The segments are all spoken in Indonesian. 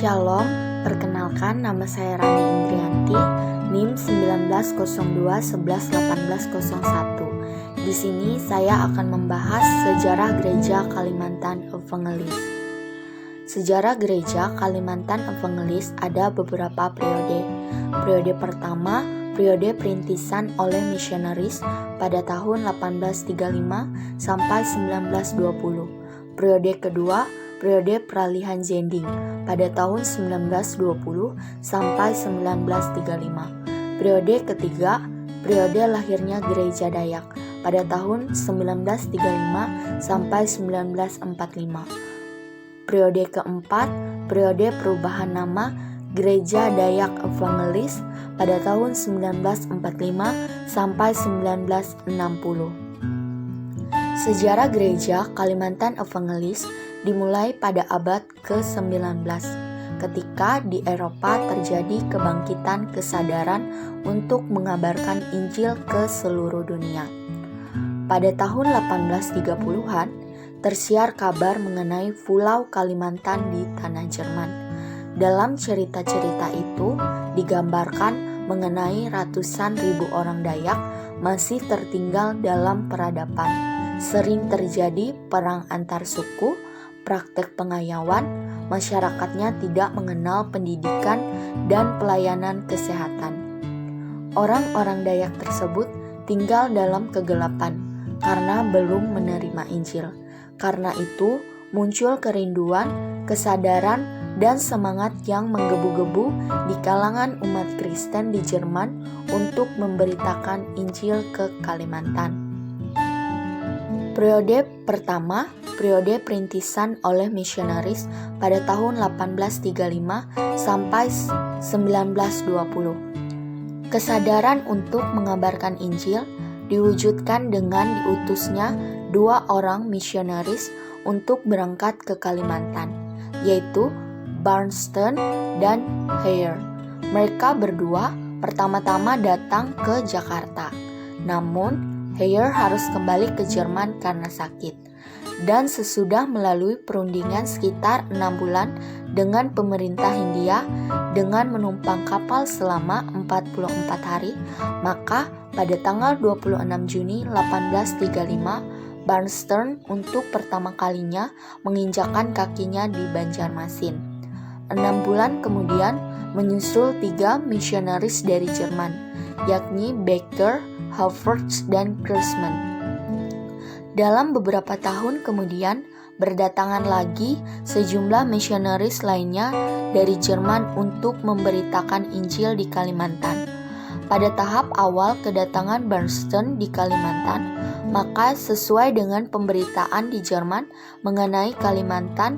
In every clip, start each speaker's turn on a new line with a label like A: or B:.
A: Shalom, perkenalkan nama saya Rani Indrianti, NIM 1902111801. Di sini saya akan membahas sejarah Gereja Kalimantan Evangelis. Sejarah Gereja Kalimantan Evangelis ada beberapa periode. Periode pertama, periode perintisan oleh misionaris pada tahun 1835 sampai 1920. Periode kedua, periode peralihan Zending pada tahun 1920 sampai 1935. Periode ketiga, periode lahirnya Gereja Dayak pada tahun 1935 sampai 1945. Periode keempat, periode perubahan nama Gereja Dayak Evangelis pada tahun 1945 sampai 1960. Sejarah Gereja Kalimantan Evangelis dimulai pada abad ke-19 ketika di Eropa terjadi kebangkitan kesadaran untuk mengabarkan Injil ke seluruh dunia. Pada tahun 1830-an, tersiar kabar mengenai Pulau Kalimantan di tanah Jerman. Dalam cerita-cerita itu digambarkan mengenai ratusan ribu orang Dayak masih tertinggal dalam peradaban. Sering terjadi perang antar suku, praktek pengayaan, masyarakatnya tidak mengenal pendidikan dan pelayanan kesehatan. Orang-orang Dayak tersebut tinggal dalam kegelapan karena belum menerima Injil. Karena itu, muncul kerinduan, kesadaran, dan semangat yang menggebu-gebu di kalangan umat Kristen di Jerman untuk memberitakan Injil ke Kalimantan. Periode pertama, periode perintisan oleh misionaris pada tahun 1835 sampai 1920. Kesadaran untuk mengabarkan Injil diwujudkan dengan diutusnya 2 orang misionaris untuk berangkat ke Kalimantan, yaitu Barnston dan Heyer. Mereka berdua pertama-tama datang ke Jakarta, namun Heyer harus kembali ke Jerman karena sakit. Dan sesudah melalui perundingan sekitar 6 bulan dengan pemerintah Hindia dengan menumpang kapal selama 44 hari, maka pada tanggal 26 Juni 1835, Barnston untuk pertama kalinya menginjakkan kakinya di Banjarmasin. 6 bulan kemudian menyusul 3 misionaris dari Jerman, yakni Becker, Havertz, dan Kruseman. Dalam beberapa tahun kemudian, berdatangan lagi sejumlah misionaris lainnya dari Jerman untuk memberitakan Injil di Kalimantan. Pada tahap awal kedatangan Barnston di Kalimantan, maka sesuai dengan pemberitaan di Jerman mengenai Kalimantan,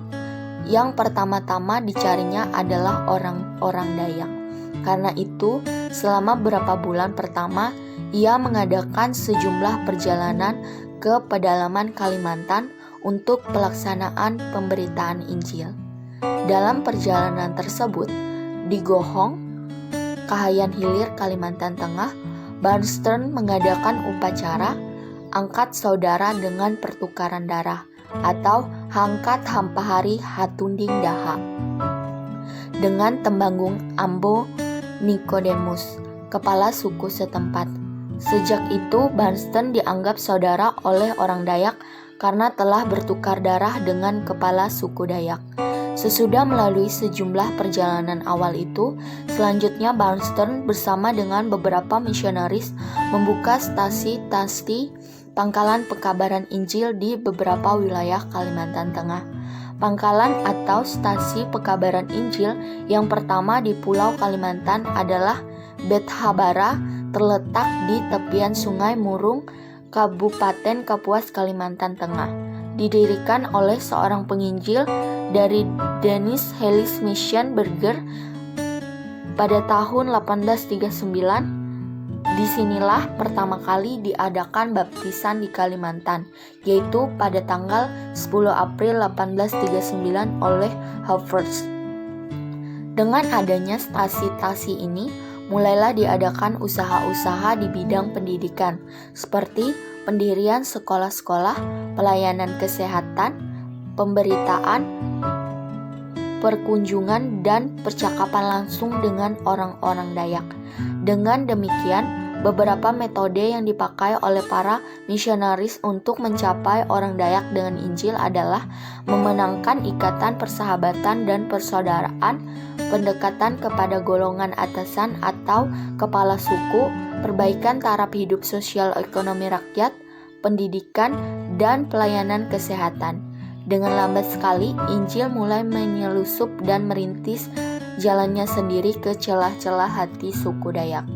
A: yang pertama-tama dicarinya adalah orang-orang Dayak. Karena itu, selama beberapa bulan pertama, ia mengadakan sejumlah perjalanan ke pedalaman Kalimantan untuk pelaksanaan pemberitaan Injil. Dalam perjalanan tersebut, di Gohong, Kahayan Hilir, Kalimantan Tengah, Barnston mengadakan upacara angkat saudara dengan pertukaran darah atau Hangkat Hampahari Hatunding Daha dengan Tembanggung Ambo Nikodemus, kepala suku setempat. Sejak itu, Barnston dianggap saudara oleh orang Dayak karena telah bertukar darah dengan kepala suku Dayak. Sesudah melalui sejumlah perjalanan awal itu, selanjutnya Barnston bersama dengan beberapa misionaris membuka stasi-stasi pangkalan pekabaran Injil di beberapa wilayah Kalimantan Tengah. Pangkalan atau stasi pekabaran Injil yang pertama di Pulau Kalimantan adalah Bethabara, terletak di tepian Sungai Murung, Kabupaten Kapuas, Kalimantan Tengah. Didirikan oleh seorang penginjil dari Danish Hellish Mission Berger pada tahun 1839. Disinilah pertama kali diadakan baptisan di Kalimantan, yaitu pada tanggal 10 April 1839 oleh Havertz. Dengan adanya stasi-stasi ini, mulailah diadakan usaha-usaha di bidang pendidikan, seperti pendirian sekolah-sekolah, pelayanan kesehatan, pemberitaan, perkunjungan dan percakapan langsung dengan orang-orang Dayak. Dengan demikian, beberapa metode yang dipakai oleh para misionaris untuk mencapai orang Dayak dengan Injil adalah memenangkan ikatan persahabatan dan persaudaraan, pendekatan kepada golongan atasan atau kepala suku, perbaikan taraf hidup sosial ekonomi rakyat, pendidikan, dan pelayanan kesehatan. Dengan lambat sekali, Injil mulai menyelusup dan merintis jalannya sendiri ke celah-celah hati suku Dayak.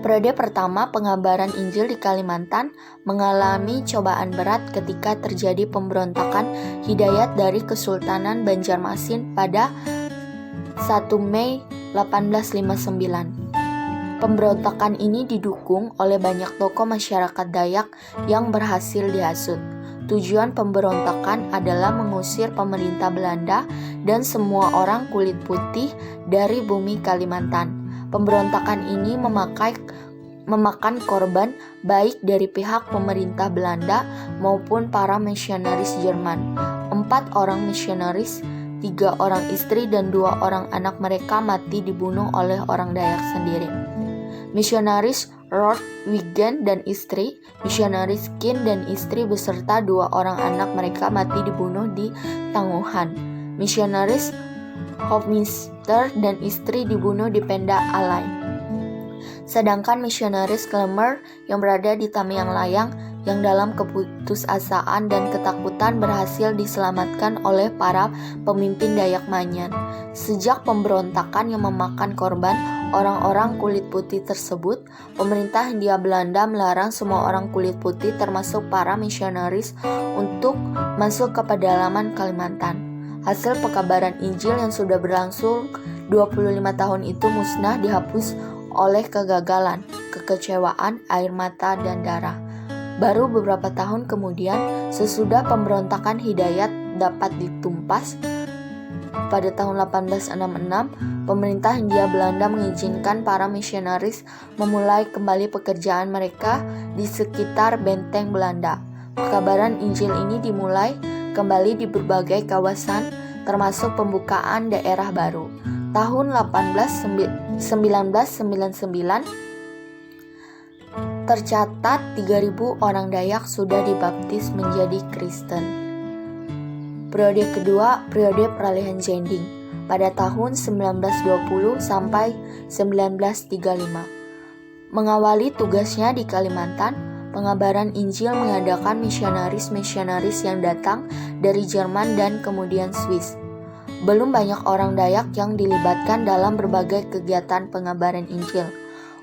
A: Periode pertama pengabaran Injil di Kalimantan mengalami cobaan berat ketika terjadi pemberontakan Hidayat dari Kesultanan Banjarmasin pada 1 Mei 1859. Pemberontakan ini didukung oleh banyak tokoh masyarakat Dayak yang berhasil dihasut. Tujuan pemberontakan adalah mengusir pemerintah Belanda dan semua orang kulit putih dari bumi Kalimantan. Pemberontakan ini memakan korban baik dari pihak pemerintah Belanda maupun para misionaris Jerman. 4 orang misionaris, 3 orang istri dan 2 orang anak mereka mati dibunuh oleh orang Dayak sendiri. Misionaris Lord Wigan dan istri, misionaris Kin dan istri beserta 2 orang anak mereka mati dibunuh di Tangguhan. Misionaris Hofmeister dan istri dibunuh di Penda Alai. Sedangkan misionaris Klemer yang berada di Tamiang Layang yang dalam keputusasaan dan ketakutan berhasil diselamatkan oleh para pemimpin Dayak Manyan. Sejak pemberontakan yang memakan korban orang-orang kulit putih tersebut, pemerintah Hindia Belanda melarang semua orang kulit putih termasuk para misionaris untuk masuk ke pedalaman Kalimantan. Hasil pekabaran Injil yang sudah berlangsung 25 tahun itu musnah, dihapus oleh kegagalan, kekecewaan, air mata, dan darah. Baru beberapa tahun kemudian, sesudah pemberontakan Hidayat dapat ditumpas, pada tahun 1866, pemerintah Hindia Belanda mengizinkan para misionaris memulai kembali pekerjaan mereka di sekitar benteng Belanda. Pekabaran Injil ini dimulai kembali di berbagai kawasan, termasuk pembukaan daerah baru. Tahun 1999, tercatat 3.000 orang Dayak sudah dibaptis menjadi Kristen. Periode kedua, periode peralihan Jending pada tahun 1920 sampai 1935. Mengawali tugasnya di Kalimantan, pengabaran Injil mengadakan misionaris-misionaris yang datang dari Jerman dan kemudian Swiss. Belum banyak orang Dayak yang dilibatkan dalam berbagai kegiatan pengabaran Injil.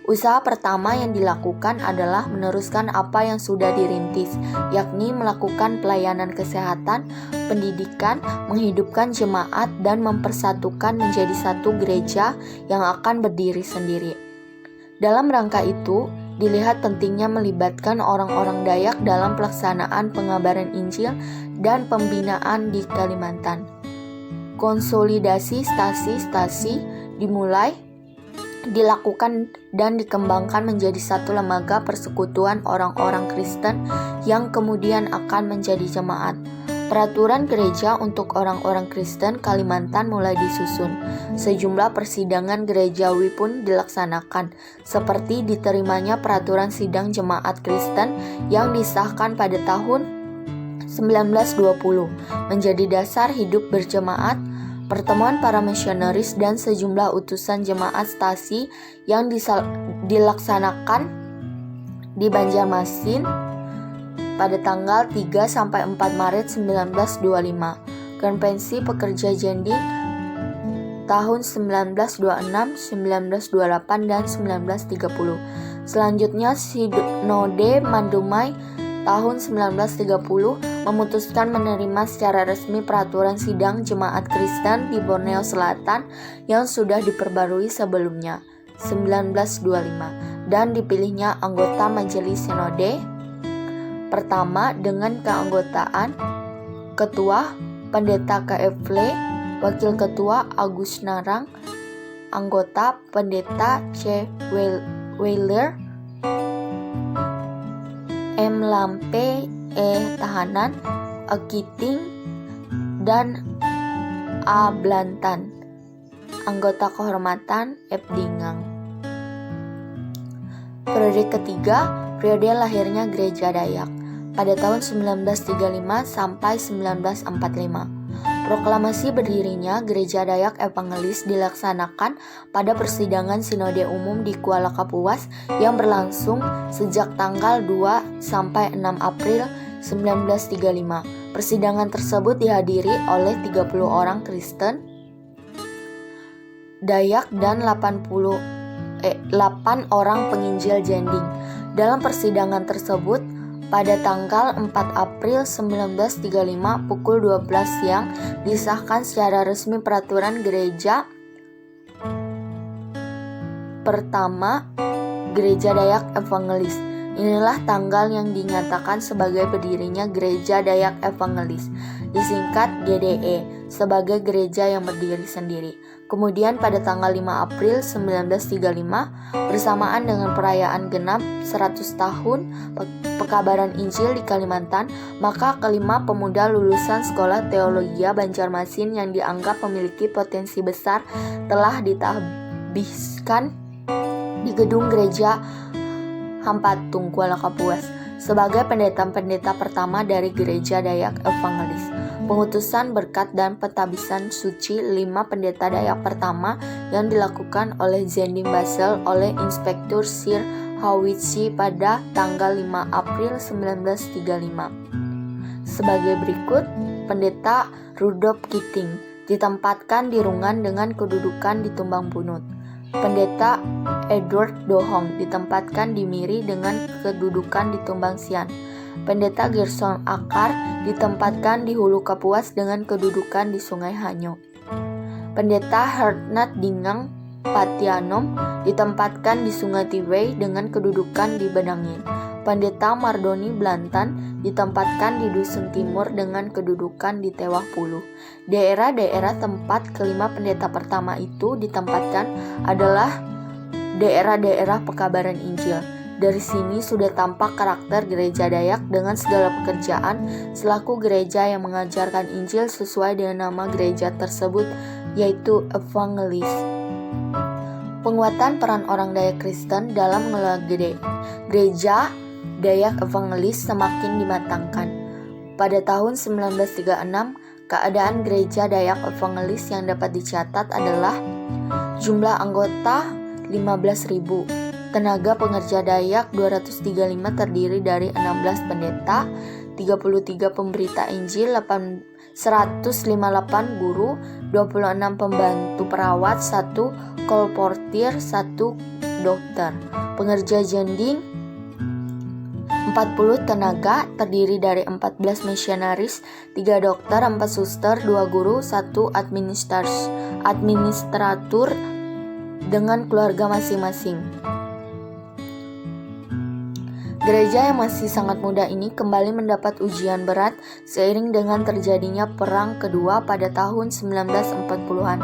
A: Usaha pertama yang dilakukan adalah meneruskan apa yang sudah dirintis, yakni melakukan pelayanan kesehatan, pendidikan, menghidupkan jemaat, dan mempersatukan menjadi satu gereja yang akan berdiri sendiri. Dalam rangka itu, dilihat pentingnya melibatkan orang-orang Dayak dalam pelaksanaan pengabaran Injil dan pembinaan di Kalimantan. Konsolidasi stasi-stasi dilakukan dan dikembangkan menjadi satu lembaga persekutuan orang-orang Kristen yang kemudian akan menjadi jemaat. Peraturan gereja untuk orang-orang Kristen Kalimantan mulai disusun. Sejumlah persidangan gerejawi pun dilaksanakan, seperti diterimanya peraturan sidang jemaat Kristen yang disahkan pada tahun 1920 menjadi dasar hidup berjemaat. Pertemuan para misionaris dan sejumlah utusan jemaat stasi yang dilaksanakan di Banjarmasin pada tanggal 3-4 Maret 1925. Konvensi Pekerja Jending tahun 1926, 1928, dan 1930. Selanjutnya Sinode Mandumai tahun 1930 memutuskan menerima secara resmi peraturan sidang jemaat Kristen di Borneo Selatan yang sudah diperbarui sebelumnya 1925 dan dipilihnya anggota Majelis Sinode pertama dengan keanggotaan Ketua Pendeta K.F.L, Wakil Ketua Agus Narang, anggota Pendeta C. Weiler, M. Lampe, E. Tahanan, A. Kiting, dan A. Blantan. Anggota kehormatan F. Dingang. Periode ketiga, periode lahirnya Gereja Dayak pada tahun 1935 sampai 1945. Proklamasi berdirinya Gereja Dayak Evangelis dilaksanakan pada persidangan Sinode Umum di Kuala Kapuas yang berlangsung sejak tanggal 2 sampai 6 April 1935. Persidangan tersebut dihadiri oleh 30 orang Kristen Dayak dan 8 orang penginjil Jending. Dalam persidangan tersebut, pada tanggal 4 April 1935 pukul 12 siang disahkan secara resmi peraturan gereja pertama Gereja Dayak Evangelis. Inilah tanggal yang dinyatakan sebagai berdirinya Gereja Dayak Evangelis, disingkat GDE, sebagai gereja yang berdiri sendiri. Kemudian pada tanggal 5 April 1935, bersamaan dengan perayaan genap 100 tahun pekabaran Injil di Kalimantan, maka kelima pemuda lulusan Sekolah Teologia Banjarmasin yang dianggap memiliki potensi besar telah ditahbiskan di gedung gereja Hampatung, Kuala Kapuas, sebagai pendeta-pendeta pertama dari Gereja Dayak Evangelis. Pengutusan berkat dan pentabisan suci 5 pendeta Dayak pertama yang dilakukan oleh Zending Basel oleh Inspektur Sir Hawitsi pada tanggal 5 April 1935. Sebagai berikut, Pendeta Rudolf Keating ditempatkan di Rungan dengan kedudukan di Tumbang Bunut. Pendeta Edward Dohong ditempatkan di Miri dengan kedudukan di Tumbang Sian. Pendeta Gerson Akar ditempatkan di Hulu Kapuas dengan kedudukan di Sungai Hanyo. Pendeta Hernat Dingang Patianom ditempatkan di Sungai Tiwei dengan kedudukan di Bedangin. Pendeta Mardoni Blantan ditempatkan di Dusun Timur dengan kedudukan di Tewah Puluh. Daerah-daerah tempat kelima pendeta pertama itu ditempatkan adalah daerah-daerah pekabaran Injil. Dari sini sudah tampak karakter Gereja Dayak dengan segala pekerjaan selaku gereja yang mengajarkan Injil sesuai dengan nama gereja tersebut, yaitu Evangelis. Penguatan peran orang Dayak Kristen dalam mengelola Gereja Dayak Evangelis semakin dimatangkan. Pada tahun 1936, keadaan Gereja Dayak Evangelis yang dapat dicatat adalah jumlah anggota 15.000, tenaga pengerja Dayak 235 terdiri dari 16 pendeta, 33 pemberita Injil, 158 guru, 26 pembantu perawat, 1 kolportir, 1 dokter. Pengerja Jending 40 tenaga terdiri dari 14 misionaris, 3 dokter, 4 suster, 2 guru, 1 administratur dengan keluarga masing-masing. Gereja yang masih sangat muda ini kembali mendapat ujian berat seiring dengan terjadinya Perang Kedua pada tahun 1940-an.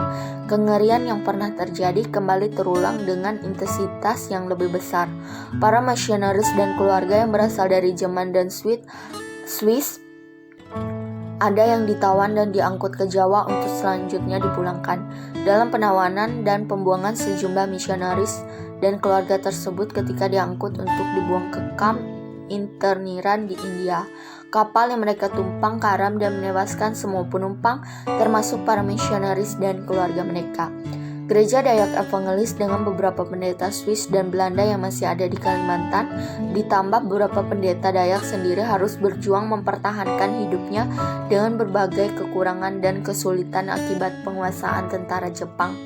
A: Kengerian yang pernah terjadi kembali terulang dengan intensitas yang lebih besar. Para misionaris dan keluarga yang berasal dari Jerman dan Swiss ada yang ditawan dan diangkut ke Jawa untuk selanjutnya dipulangkan. Dalam penawanan dan pembuangan sejumlah misionaris dan keluarga tersebut ketika diangkut untuk dibuang ke kamp interniran di India. Kapal yang mereka tumpang karam dan menewaskan semua penumpang, termasuk para misionaris dan keluarga mereka. Gereja Dayak Evangelis dengan beberapa pendeta Swiss dan Belanda yang masih ada di Kalimantan, ditambah beberapa pendeta Dayak sendiri harus berjuang mempertahankan hidupnya dengan berbagai kekurangan dan kesulitan akibat penguasaan tentara Jepang.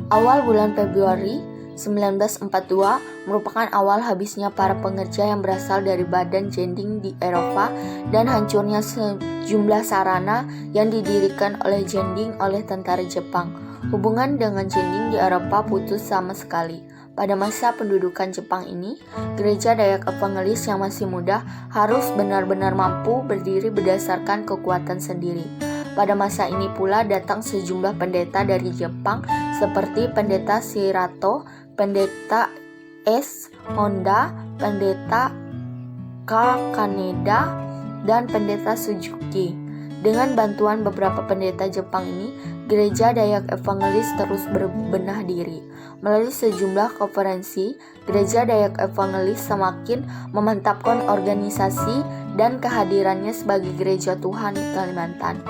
A: Awal bulan Februari 1942 merupakan awal habisnya para pengerja yang berasal dari badan Jending di Eropa dan hancurnya sejumlah sarana yang didirikan oleh Jending oleh tentara Jepang. Hubungan dengan Jending di Eropa putus sama sekali. Pada masa pendudukan Jepang ini, Gereja Dayak Evangelis yang masih muda harus benar-benar mampu berdiri berdasarkan kekuatan sendiri. Pada masa ini pula datang sejumlah pendeta dari Jepang seperti Pendeta Shirato, Pendeta S. Honda, Pendeta K. Kaneda, dan Pendeta Suzuki. Dengan bantuan beberapa pendeta Jepang ini, Gereja Dayak Evangelis terus berbenah diri. Melalui sejumlah konferensi, Gereja Dayak Evangelis semakin memantapkan organisasi dan kehadirannya sebagai Gereja Tuhan di Kalimantan.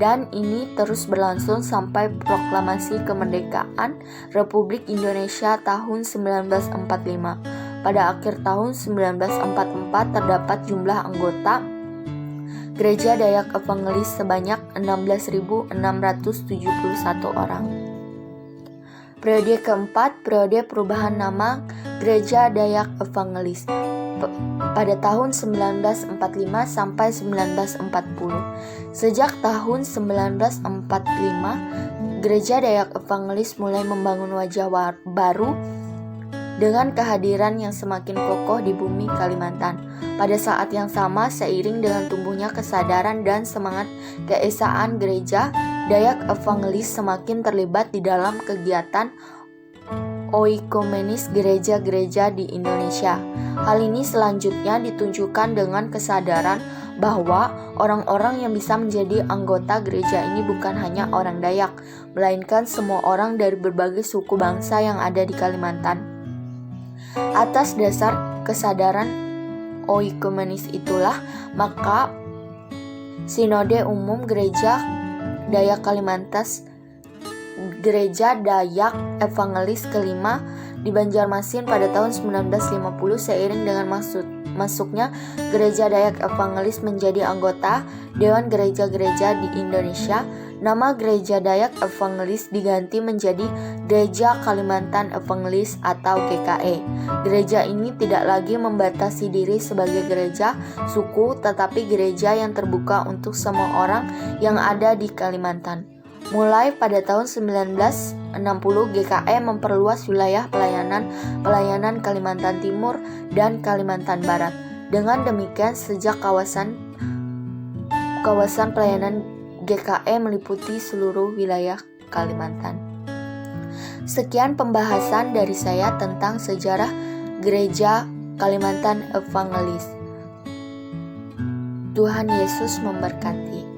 A: Dan ini terus berlangsung sampai proklamasi kemerdekaan Republik Indonesia tahun 1945. Pada akhir tahun 1944 terdapat jumlah anggota Gereja Dayak Evangelis sebanyak 16.671 orang. Periode keempat, periode perubahan nama Gereja Dayak Evangelis pada tahun 1945 sampai 1940. Sejak tahun 1945, Gereja Dayak Evangelis mulai membangun wajah baru dengan kehadiran yang semakin kokoh di bumi Kalimantan. Pada saat yang sama, seiring dengan tumbuhnya kesadaran dan semangat keesaan Gereja Dayak Evangelis semakin terlibat di dalam kegiatan oikomenis gereja-gereja di Indonesia. Hal ini selanjutnya ditunjukkan dengan kesadaran bahwa orang-orang yang bisa menjadi anggota gereja ini bukan hanya orang Dayak, melainkan semua orang dari berbagai suku bangsa yang ada di Kalimantan. Atas dasar kesadaran oikomenis itulah, maka Sinode Umum Gereja Dayak Kalimantan, Gereja Dayak Evangelis kelima di Banjarmasin pada tahun 1950 seiring dengan masuknya Gereja Dayak Evangelis menjadi anggota Dewan Gereja-Gereja di Indonesia. Nama Gereja Dayak Evangelis diganti menjadi Gereja Kalimantan Evangelis atau GKE. Gereja ini tidak lagi membatasi diri sebagai gereja suku, tetapi gereja yang terbuka untuk semua orang yang ada di Kalimantan. Mulai pada tahun 1960, GKE memperluas wilayah pelayanan Kalimantan Timur dan Kalimantan Barat. Dengan demikian, sejak kawasan pelayanan GKE meliputi seluruh wilayah Kalimantan. Sekian pembahasan dari saya tentang sejarah Gereja Kalimantan Evangelis. Tuhan Yesus memberkati.